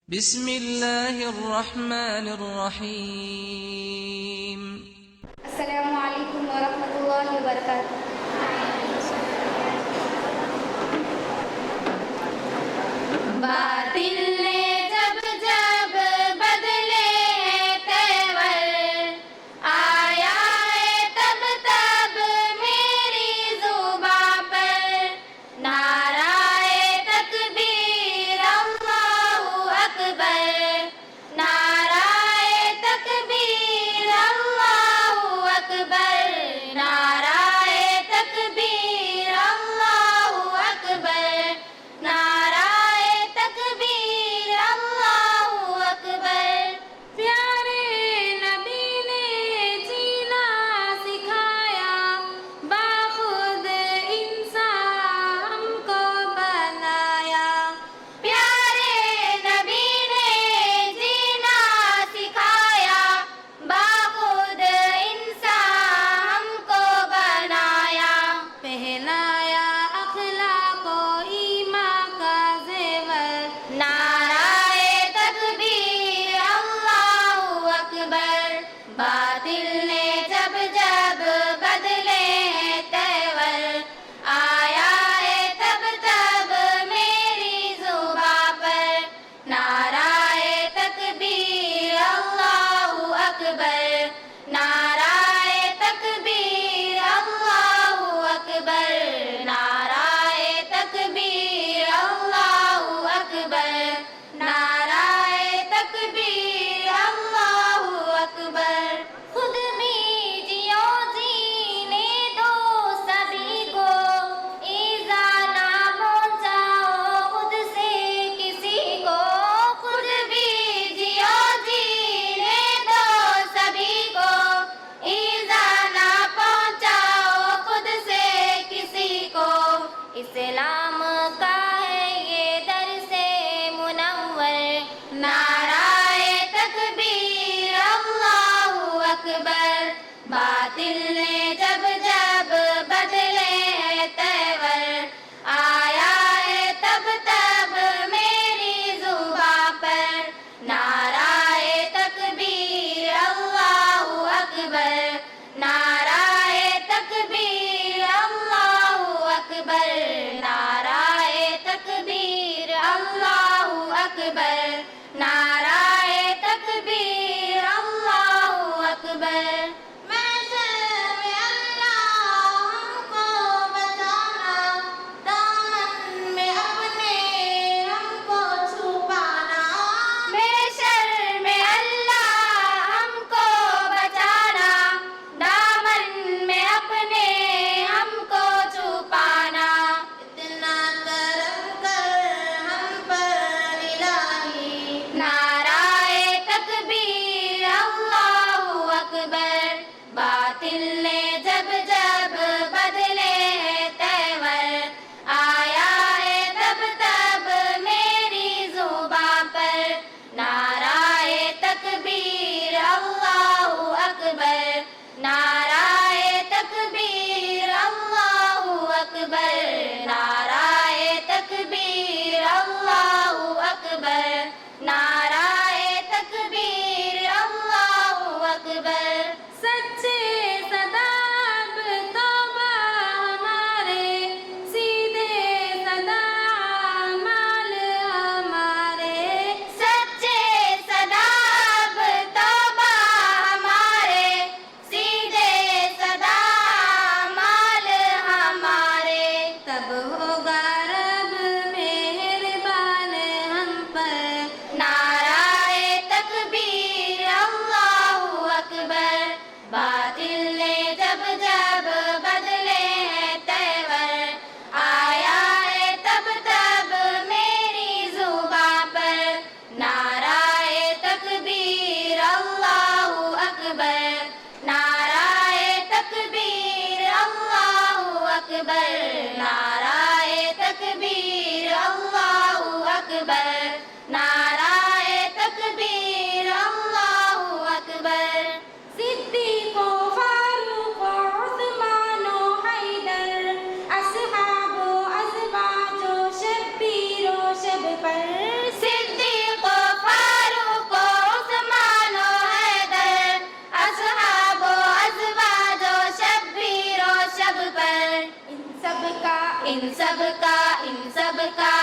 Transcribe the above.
بسم اللہ الرحمن الرحیم۔ السلام علیکم ورحمۃ اللہ وبرکاتہ۔ باطل نے جب جب بدلے تیور، آیا ہے تب تب میری زباں پر نعرہ تکبیر اللہ اکبر، نعرہ تکبیر اللہ اکبر، نعرہ تکبیر اللہ اکبر، نعرہ تکبیر اللہ اکبر۔ پیارے نبی نے جینا سکھایا، باخود انسان ہم کو بنایا۔ پیارے نبی نے جینا سکھایا، باخود انسان ہم کو بنایا۔ پہنایا اخلاق و ایمان کا زیور، نعرہ تکبیر اللہ اکبر۔ باطل نے جب جب بدلے تیور، آیا ہے تب تب میری زباں پر نعرہ تکبیر اللہ اکبر، نعرہ تکبیر اللہ اکبر، نعرہ تکبیر اللہ اکبر، نعرہ تکبیر اللہ اکبر۔ خود بھی جیو جینے دو سبھی کو، ایذا نہ پہنچاؤ خود سے کسی کو۔ خود بھی جیو جینے دو سبھی کو، ایذا نہ پہنچاؤ خود سے کسی کو۔ اسلام کا ہے یہ درس منور، نعرہ تکبیر اللہ اکبر۔ باطل نے جب جب بدلے تیور، آیا ہے تب تب میری زباں پر نعرہ تکبیر اللہ اکبر، نعرہ تکبیر اللہ اکبر، نعرہ تکبیر اللہ اکبر، نعرہ تکبیر اللہ اکبر۔ محشر میں اللہ ہم کو بچانا، دامن میں اپنے ہم کو چھپانا۔ محشر میں اللہ ہم کو بچانا، دامن میں اپنے ہم کو چھپانا۔ اتنا کرم کر ہم پر الہی، ان سب کا